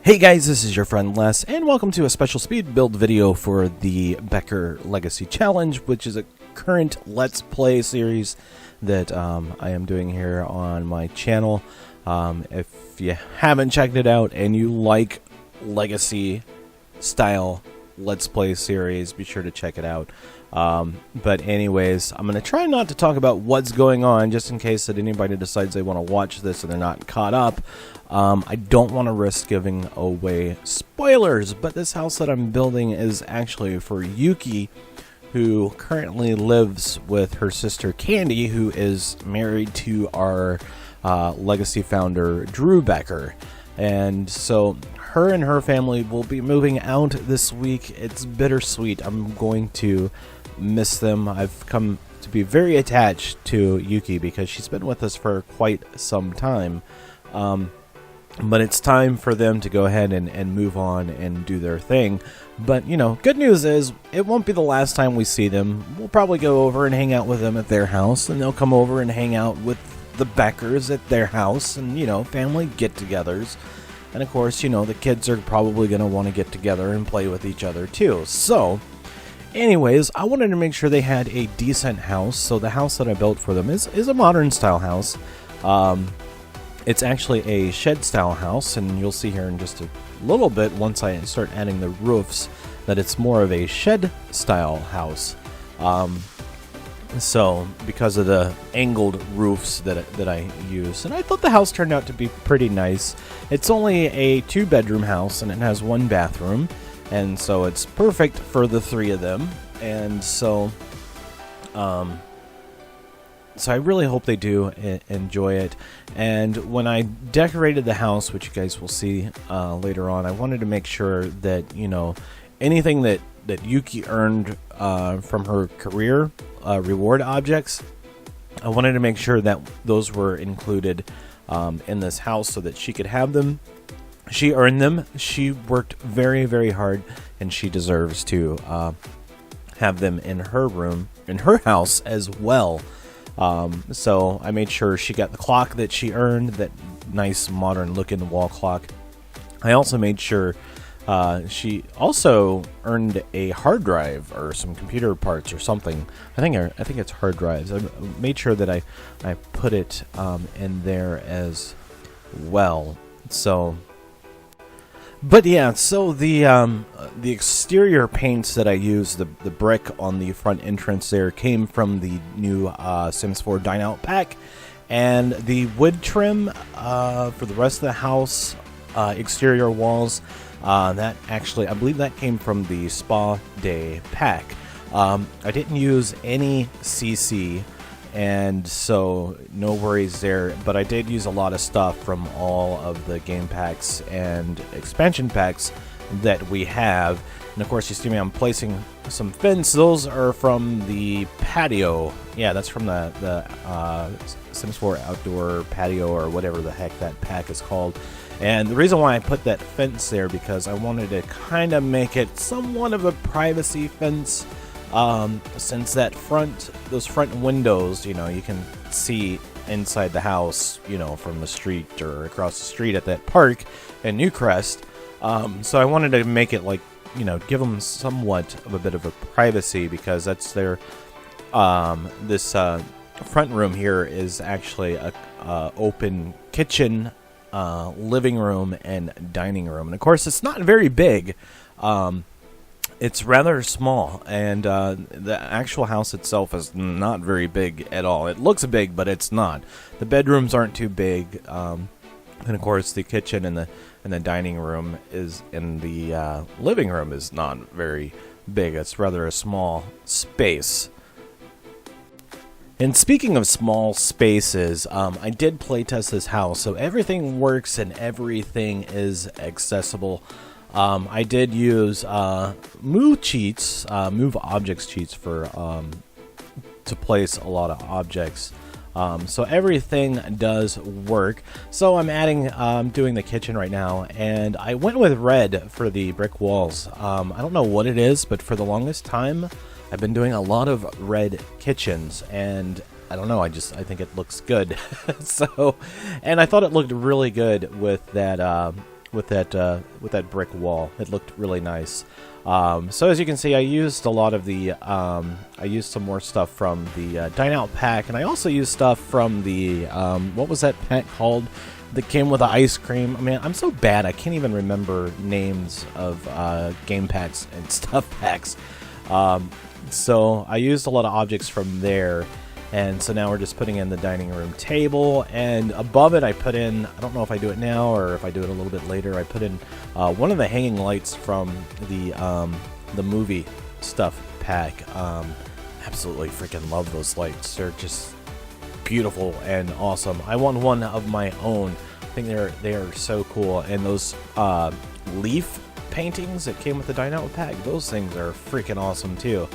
Hey guys, this is your friend Les, and welcome to a special speed build video for the Becker Legacy Challenge, which is a current Let's Play series that I am doing here on my channel. If you haven't checked it out and you like Legacy style Let's Play series, be sure to check it out. But anyways, I'm going to try not to talk about what's going on, just in case that anybody decides they want to watch this and they're not caught up. I don't want to risk giving away spoilers, but this house that I'm building is actually for Yuki, who currently lives with her sister Candy, who is married to our Legacy founder Drew Becker. And so her and her family will be moving out this week. It's bittersweet. I'm going to miss them. I've come to be very attached to Yuki because she's been with us for quite some time. But it's time for them to go ahead and move on and do their thing. But, you know, good news is it won't be the last time we see them. We'll probably go over and hang out with them at their house, and they'll come over and hang out with the Beckers at their house, and, you know, family get-togethers. And, of course, you know, the kids are probably going to want to get together and play with each other, too. So, anyways, I wanted to make sure they had a decent house. So the house that I built for them is a modern-style house. It's actually a shed-style house, and you'll see here in just a little bit, once I start adding the roofs, that it's more of a shed-style house. So, because of the angled roofs that I use. And I thought the house turned out to be pretty nice. It's only a 2-bedroom house, and it has 1 bathroom. And so it's perfect for the 3 of them. And so, so I really hope they do enjoy it. And when I decorated the house, which you guys will see later on, I wanted to make sure that, you know, anything that Yuki earned from her career reward objects, I wanted to make sure that those were included in this house so that she could have them. She earned them. She worked very, very hard, and she deserves to have them in her room, in her house as well. So I made sure she got the clock that she earned, that nice modern looking wall clock. I also made sure she also earned a hard drive or some computer parts or something. I think it's hard drives. I made sure that I put it in there as well. So, but yeah, so the exterior paints that I used, the brick on the front entrance there, came from the new Sims 4 Dine Out pack, and the wood trim for the rest of the house exterior walls, that actually, I believe that came from the Spa Day pack. I didn't use any CC, and so no worries there, but I did use a lot of stuff from all of the game packs and expansion packs that we have. And of course, you see me, I'm placing some fence. Those are from the patio. Yeah, that's from the Sims 4 outdoor patio, or whatever the heck that pack is called. And the reason why I put that fence there, because I wanted to kind of make it somewhat of a privacy fence. Since those front windows, you know, you can see inside the house, you know, from the street or across the street at that park in Newcrest. So I wanted to make it like, you know, give them somewhat of a bit of a privacy, because that's their, this front room here is actually a open kitchen, living room, and dining room. And of course, it's not very big. It's rather small, and the actual house itself is not very big at all. It looks big, but it's not. The bedrooms aren't too big, and of course the kitchen and the dining room is in the living room is not very big. It's rather a small space. And speaking of small spaces, I did playtest this house, so everything works and everything is accessible. I did use move objects cheats for to place a lot of objects. So everything does work. So I'm doing the kitchen right now, and I went with red for the brick walls. I don't know what it is, but for the longest time, I've been doing a lot of red kitchens, and I don't know, I think it looks good. So, and I thought it looked really good with that with that brick wall. It looked really nice. So as you can see, I used a lot of the I used some more stuff from the Dine Out pack, and I also used stuff from the what was that pack called that came with the ice cream? I mean, I'm so bad I can't even remember names of game packs and stuff packs. So I used a lot of objects from there. And so now we're just putting in the dining room table, and above it I put in, I don't know if I do it now or if I do it a little bit later, I put in one of the hanging lights from the movie stuff pack. Absolutely freaking love those lights. They're just beautiful and awesome. I want one of my own. I think they are so cool. And those leaf paintings that came with the Dine Out pack, those things are freaking awesome too.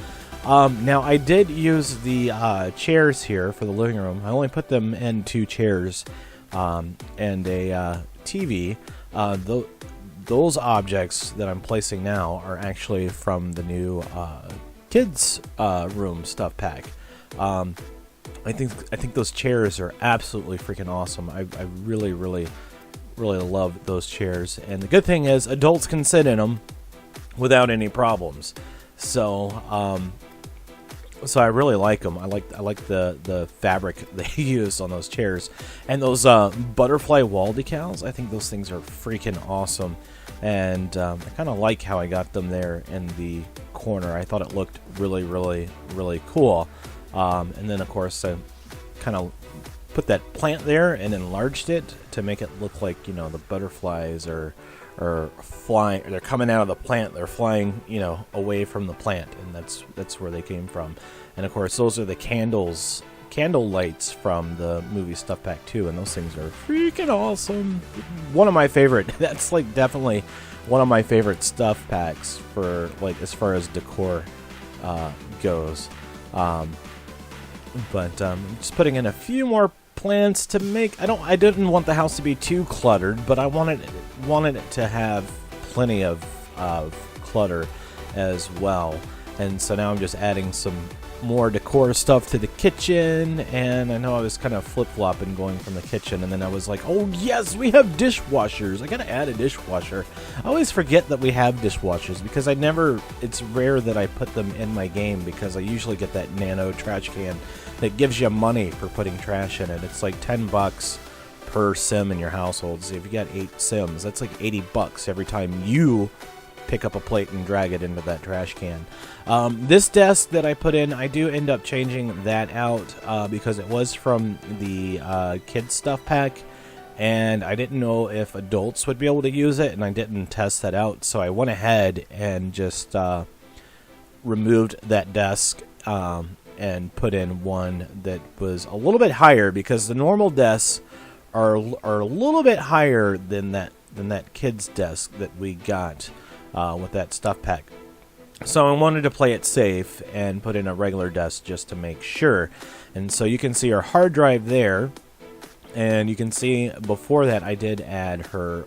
Now, I did use the chairs here for the living room. I only put them in 2 chairs and a TV. Those objects that I'm placing now are actually from the new kids' room stuff pack. I think those chairs are absolutely freaking awesome. I really love those chairs. And the good thing is, adults can sit in them without any problems. So I really like them. I like the fabric they used on those chairs, and those butterfly wall decals. I think those things are freaking awesome, and I kind of like how I got them there in the corner. I thought it looked really cool. And then of course I kind of put that plant there and enlarged it to make it look like, you know, the butterflies are flying, they're coming out of the plant, they're flying, you know, away from the plant, and that's where they came from. And of course those are the candle lights from the movie stuff pack too, and those things are freaking awesome. One of my favorite, that's like definitely one of my favorite stuff packs for, like, as far as decor goes. But just putting in a few more plants to make, I didn't want the house to be too cluttered, but I wanted it to have plenty of clutter as well. And so now I'm just adding some more decor stuff to the kitchen, and I know I was kind of flip-flopping going from the kitchen, and then I was like, oh yes, we have dishwashers, I gotta add a dishwasher. I always forget that we have dishwashers because it's rare that I put them in my game, because I usually get that nano trash can that gives you money for putting trash in it. It's like $10 per sim in your household. So if you got 8 sims, that's like $80 every time you pick up a plate and drag it into that trash can. This desk that I put in, I do end up changing that out because it was from the kids stuff pack, and I didn't know if adults would be able to use it, and I didn't test that out, so I went ahead and just removed that desk and put in one that was a little bit higher, because the normal desks are a little bit higher than that kids desk that we got with that stuff pack. So I wanted to play it safe and put in a regular desk just to make sure. And so you can see our hard drive there, and you can see before that I did add her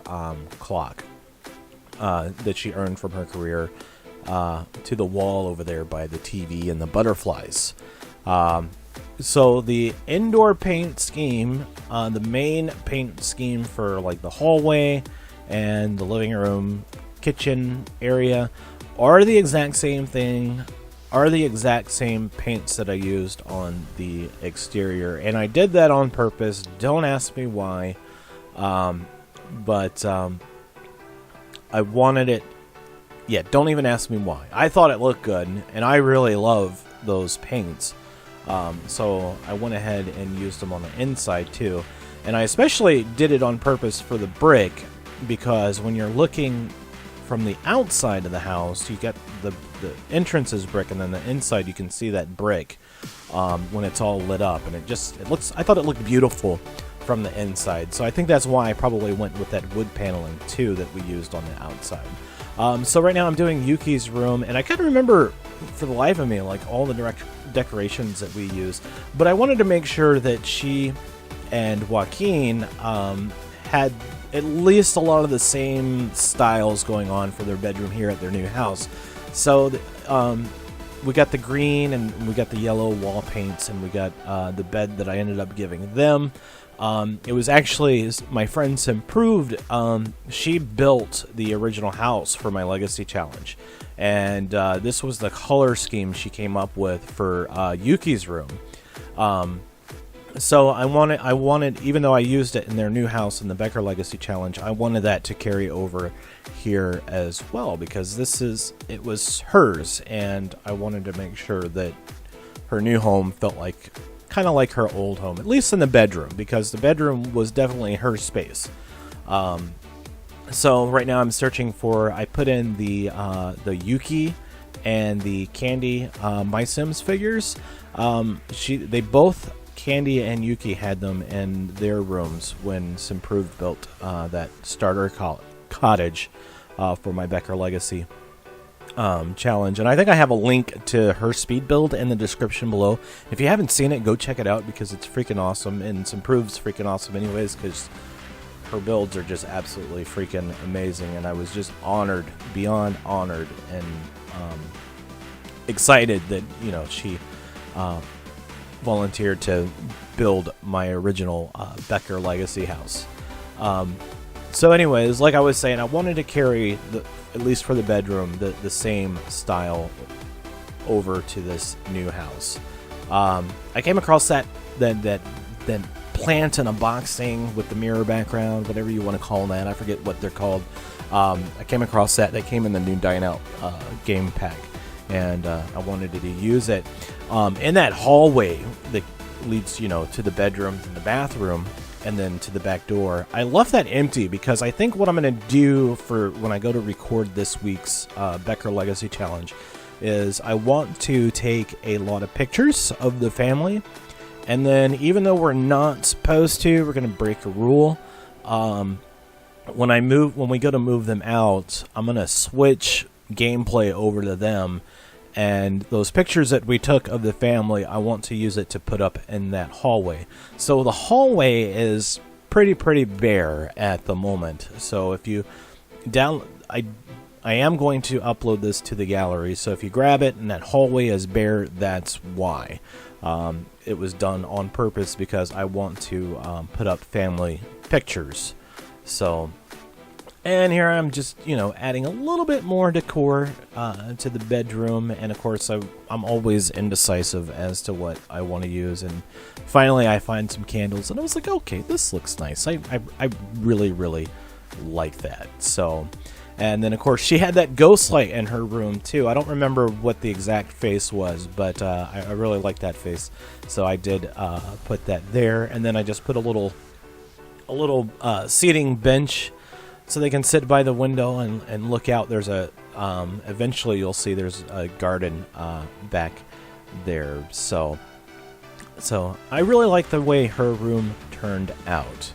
clock that she earned from her career to the wall over there by the TV and the butterflies. So the indoor paint scheme, the main paint scheme for like the hallway and the living room, kitchen area, are the exact same thing, are the exact same paints that I used on the exterior. And I did that on purpose. Don't ask me why, but I wanted it. Yeah, don't even ask me why. I thought it looked good, and I really love those paints. So I went ahead and used them on the inside too. And I especially did it on purpose for the brick, because when you're looking from the outside of the house, you get the entrance is brick, and then the inside you can see that brick when it's all lit up, and it looks, I thought it looked beautiful from the inside. So I think that's why I probably went with that wood paneling too that we used on the outside. So right now I'm doing Yuki's room, and I can't remember for the life of me like all the decorations that we used, but I wanted to make sure that she and Joaquin had at least a lot of the same styles going on for their bedroom here at their new house. So we got the green and we got the yellow wall paints, and we got the bed that I ended up giving them. It was actually my friend Simproved. She built the original house for my Legacy Challenge, and this was the color scheme she came up with for Yuki's room. So I wanted, even though I used it in their new house in the Becker Legacy Challenge, I wanted that to carry over here as well, because it was hers, and I wanted to make sure that her new home felt like kind of like her old home, at least in the bedroom, because the bedroom was definitely her space. So right now I'm searching for, I put in the Yuki and the Candy My Sims figures. They both, Candy and Yuki, had them in their rooms when Simproved built that starter cottage for my Becker Legacy challenge. And I think I have a link to her speed build in the description below. If you haven't seen it, go check it out, because it's freaking awesome, and Simproved's freaking awesome anyways, because her builds are just absolutely freaking amazing. And I was just honored, beyond honored, and excited that, you know, she volunteered to build my original Becker Legacy house. So anyways, like I was saying, I wanted to carry, at least for the bedroom, the same style over to this new house. I came across that plant in a box thing with the mirror background, whatever you want to call that. I forget what they're called. I came across that. They came in the new Dine Out game pack, and I wanted to use it. In that hallway that leads, you know, to the bedrooms and the bathroom, and then to the back door, I left that empty because I think what I'm going to do for when I go to record this week's Becker Legacy Challenge is I want to take a lot of pictures of the family, and then, even though we're not supposed to, we're going to break a rule. When we go to move them out, I'm going to switch gameplay over to them, and those pictures that we took of the family, I want to use it to put up in that hallway. So the hallway is pretty bare at the moment. So if you I am going to upload this to the gallery. So if you grab it and that hallway is bare, that's why. It was done on purpose because I want to put up family pictures. So, and here I'm just, you know, adding a little bit more decor to the bedroom. And of course, I'm always indecisive as to what I want to use. And finally, I find some candles, and I was like, okay, this looks nice. I really like that. So, and then of course, she had that ghost light in her room too. I don't remember what the exact face was, but I really like that face. So I did put that there, and then I just put a little seating bench, so they can sit by the window and look out. There's eventually you'll see there's a garden back there. So I really like the way her room turned out.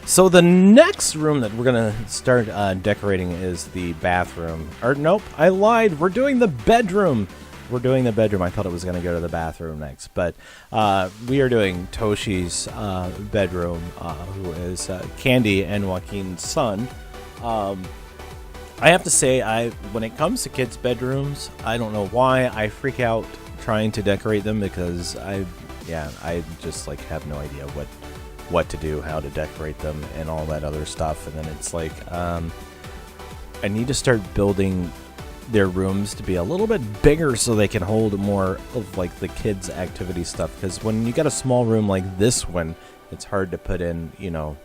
So the next room that we're going to start decorating is the bathroom. Or nope, I lied. We're doing the bedroom. I thought it was going to go to the bathroom next. But we are doing Toshi's bedroom, who is Candy and Joaquin's son. I have to say, when it comes to kids' bedrooms, I don't know why I freak out trying to decorate them, because I just like have no idea what to do, how to decorate them, and all that other stuff. And then it's like, I need to start building their rooms to be a little bit bigger so they can hold more of like the kids' activity stuff, because when you got a small room like this one, it's hard to put in, you know,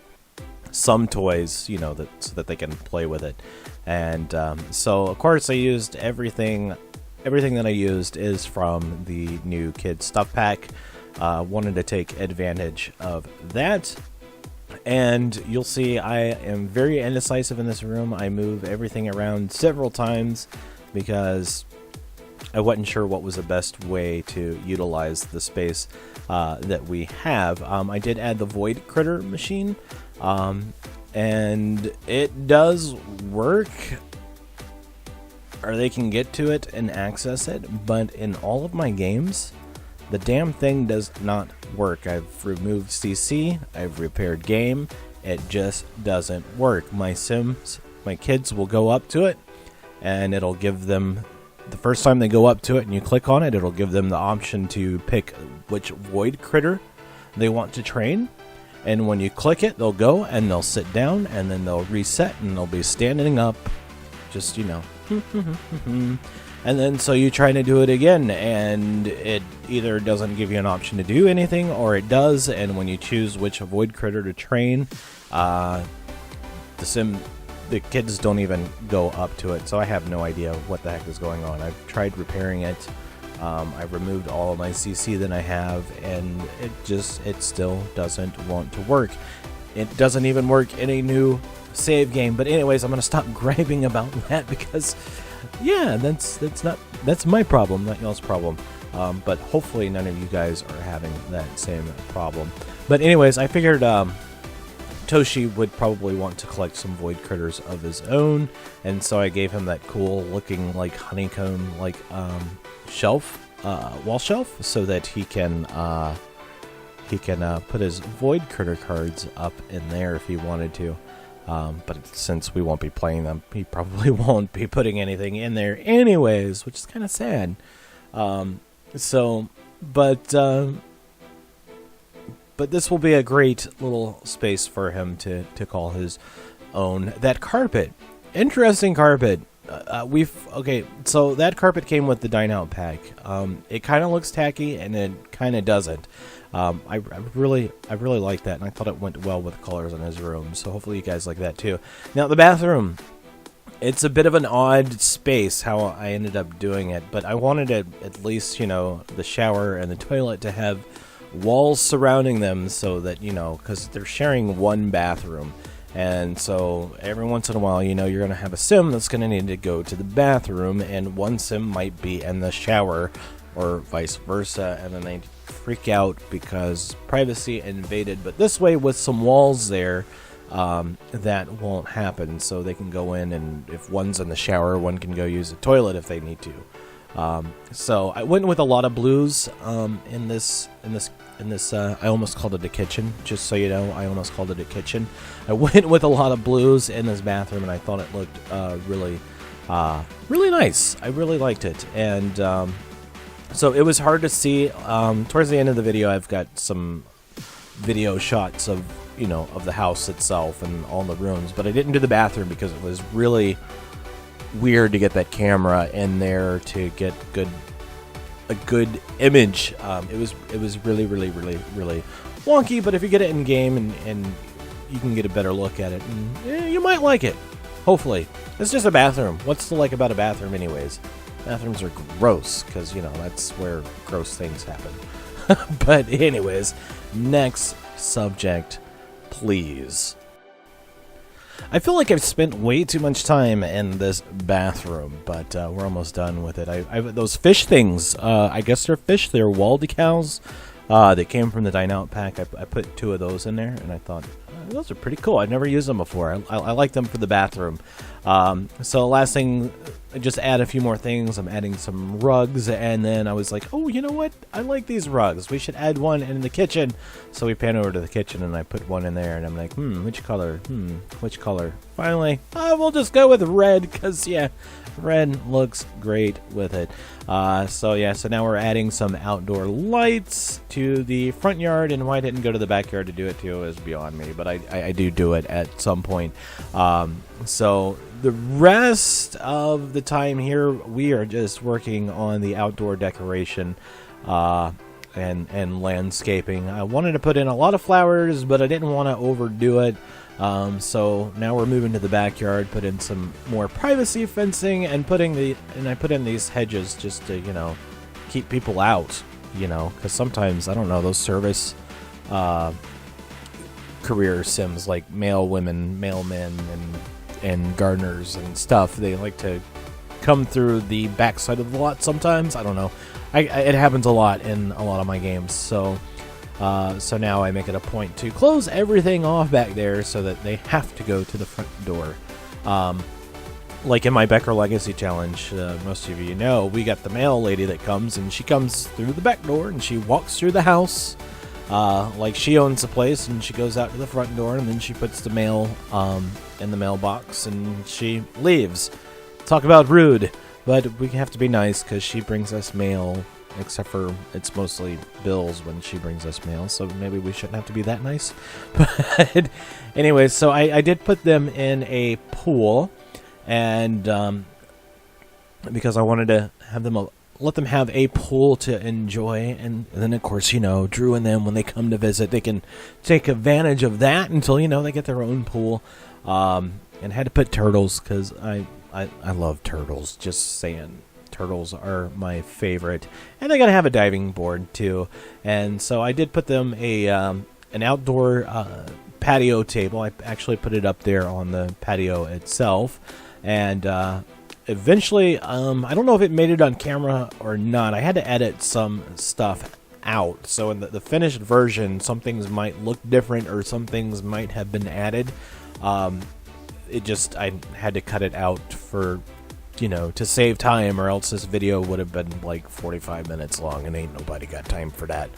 some toys, you know, so that they can play with it. And so of course I used everything that I used is from the new kids stuff pack. Wanted to take advantage of that. And you'll see I am very indecisive in this room. I move everything around several times because I wasn't sure what was the best way to utilize the space that we have. I did add the Void Critter machine, and it does work, or they can get to it and access it, but in all of my games, the damn thing does not work. I've removed CC, I've repaired game, it just doesn't work. My kids will go up to it, and it'll give them the first time they go up to it and you click on it, it'll give them the option to pick which void critter they want to train. And when you click it, they'll go and they'll sit down and then they'll reset and they'll be standing up, just, you know. And then so you try to do it again and it either doesn't give you an option to do anything or it does. And when you choose which void critter to train, the kids don't even go up to it. So I have no idea what the heck is going on. I've tried repairing it. I've removed all of my CC that I have, and it still doesn't want to work. It doesn't even work in a new save game. But anyways, I'm gonna stop griping about that because, yeah, that's my problem, not y'all's problem. But hopefully none of you guys are having that same problem. But anyways, I figured Toshi would probably want to collect some void critters of his own, and so I gave him that cool looking like honeycomb like shelf, wall shelf, so that he can put his void critter cards up in there if he wanted to. But since we won't be playing them, he probably won't be putting anything in there anyways, which is kind of sad. But this will be a great little space for him to call his own. That carpet, interesting carpet. So that carpet came with the Dine Out pack. It kind of looks tacky and it kind of doesn't. I really like that, and I thought it went well with the colors on his room. So hopefully you guys like that too. Now the bathroom, it's a bit of an odd space how I ended up doing it, but I wanted it, at least, you know, the shower and the toilet to have walls surrounding them, so that, you know, because they're sharing one bathroom, and so every once in a while, you know, you're going to have a sim that's going to need to go to the bathroom, and one sim might be in the shower or vice versa, and then they freak out because privacy invaded. But this way, with some walls there, that won't happen, so they can go in, and if one's in the shower, one can go use the toilet if they need to. So I went with a lot of blues in this. I almost called it a kitchen, just so you know. I almost called it a kitchen. I went with a lot of blues in this bathroom, and I thought it looked really nice. I really liked it, and so it was hard to see. Towards the end of the video, I've got some video shots of, you know, of the house itself and all the rooms, but I didn't do the bathroom because it was really weird to get that camera in there to get a good image. It was really wonky, but if you get it in game and you can get a better look at it, and you might like it. Hopefully. It's just a bathroom. What's to like about a bathroom anyways? Bathrooms are gross because, you know, that's where gross things happen. But anyways, next subject, please. I feel like I've spent way too much time in this bathroom, but we're almost done with it. I those fish things, I guess they're fish. They're wall decals. They came from the Dine Out pack. I put 2 of those in there, and I thought, those are pretty cool. I've never used them before. I like them for the bathroom. So last thing, just add a few more things. I'm adding some rugs, and then I was like, oh, you know what? I like these rugs. We should add one in the kitchen. So we pan over to the kitchen, and I put one in there, and I'm like, which color? Which color? Finally, we'll just go with red, because, yeah, red looks great with it. So now we're adding some outdoor lights to the front yard, and why I didn't go to the backyard to do it too is beyond me, but I do it at some point. So the rest of the time here, we are just working on the outdoor decoration and landscaping. I wanted to put in a lot of flowers, but I didn't want to overdo it. So now we're moving to the backyard, put in some more privacy fencing, and I put in these hedges just to, you know, keep people out, you know, because sometimes, I don't know, those service career sims like mailwomen, mailmen, and gardeners and stuff, they like to come through the backside of the lot sometimes. I don't know. It happens a lot in a lot of my games, so now I make it a point to close everything off back there so that they have to go to the front door. Like in my Becker Legacy challenge, most of you know, we got the mail lady that comes, and she comes through the back door, and she walks through the house like she owns the place, and she goes out to the front door, and then she puts the mail in the mailbox, and she leaves. Talk about rude. but we have to be nice because she brings us mail, except for it's mostly bills when she brings us mail, so maybe we shouldn't have to be that nice. But anyways, so I did put them in a pool, and because I wanted to have them let them have a pool to enjoy, and then of course, Drew and them, when they come to visit, they can take advantage of that until they get their own pool. And had to put turtles because I love turtles. Just saying, turtles are my favorite, and they gotta have a diving board too. And so I did put them an outdoor patio table. I actually put it up there on the patio itself, and eventually, I don't know if it made it on camera or not. I had to edit some stuff out, so in the finished version, some things might look different or some things might have been added. I had to cut it out for, to save time, or else this video would have been like 45 minutes long, and ain't nobody got time for that.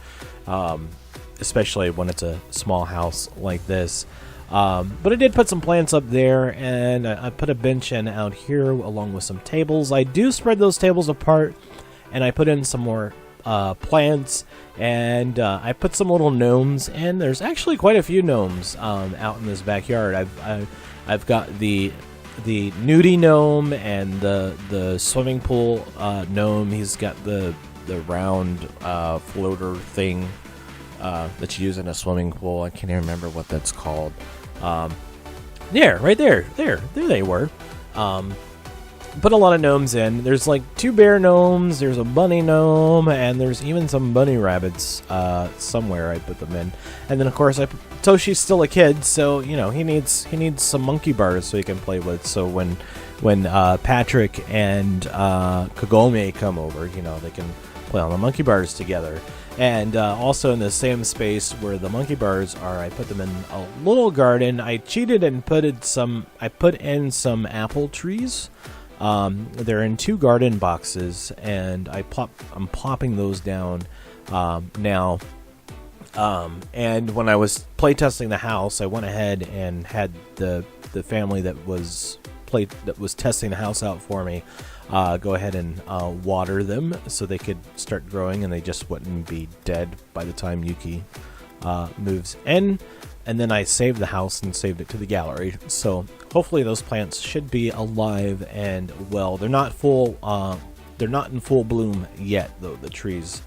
Especially when it's a small house like this. But I did put some plants up there, and I put a bench in out here along with some tables. I do spread those tables apart, and I put in some more plants, and I put some little gnomes, and there's actually quite a few gnomes out in this backyard. I've got the nudie gnome and the swimming pool gnome. He's got the round floater thing that you use in a swimming pool. I can't even remember what that's called. There, right there they were. Put a lot of gnomes in. There's like 2 bear gnomes, there's a bunny gnome, and there's even some bunny rabbits somewhere I put them in. And then of course Toshi's still a kid, so he needs some monkey bars so he can play with. So when Patrick and Kagome come over, they can play on the monkey bars together. And also in the same space where the monkey bars are, I put them in a little garden. I cheated and put in some apple trees. They're in 2 garden boxes, and I'm plopping those down now. And when I was playtesting the house, I went ahead and had the family that was testing the house out for me go ahead and water them so they could start growing, and they just wouldn't be dead by the time Yuki moves in. And then I saved the house and saved it to the gallery. So hopefully those plants should be alive and well. They're not full. They're not in full bloom yet, though, the trees.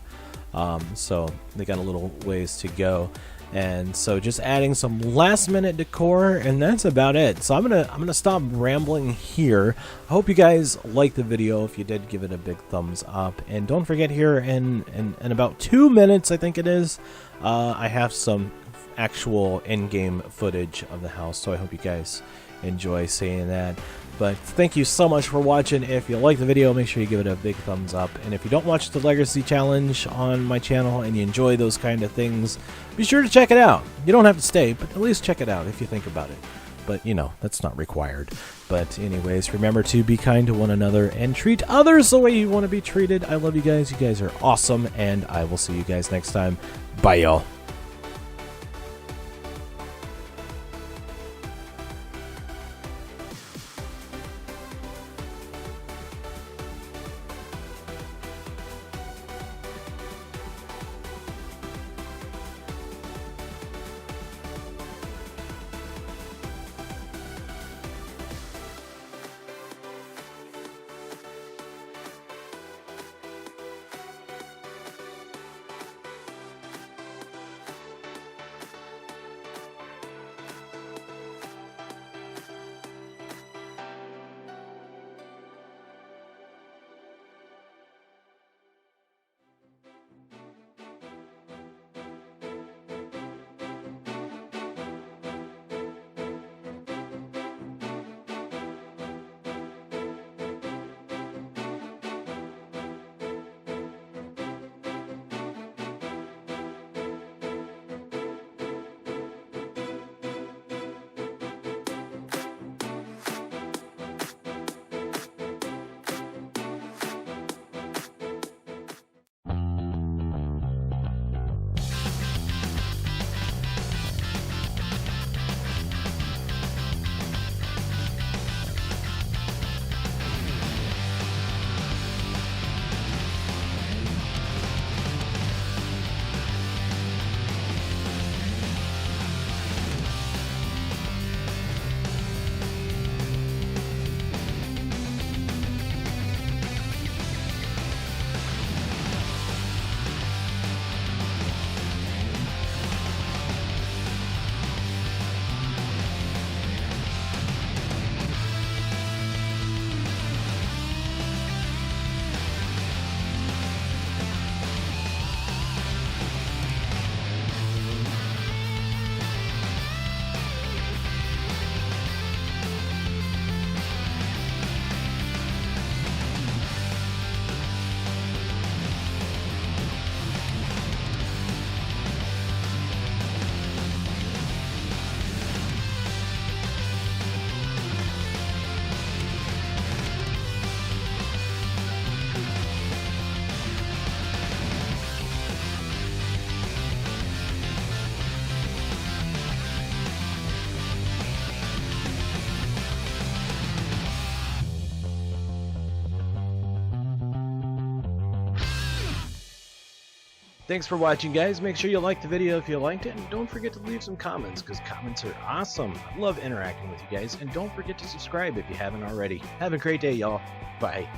So they got a little ways to go. And so just adding some last minute decor, and that's about it. So I'm gonna stop rambling here. I hope you guys liked the video. If you did, give it a big thumbs up, and don't forget, here in about 2 minutes, I think it is, I have some actual in-game footage of the house, so I hope you guys enjoy seeing that. But thank you so much for watching. If you like the video, make sure you give it a big thumbs up. And if you don't watch the Legacy Challenge on my channel and you enjoy those kind of things, be sure to check it out. You don't have to stay, but at least check it out if you think about it. But, that's not required. But anyways, remember to be kind to one another and treat others the way you want to be treated. I love you guys. You guys are awesome, and I will see you guys next time. Bye, y'all. Thanks for watching, guys. Make sure you like the video if you liked it, and don't forget to leave some comments, because comments are awesome. I love interacting with you guys, and don't forget to subscribe if you haven't already. Have a great day, y'all. Bye.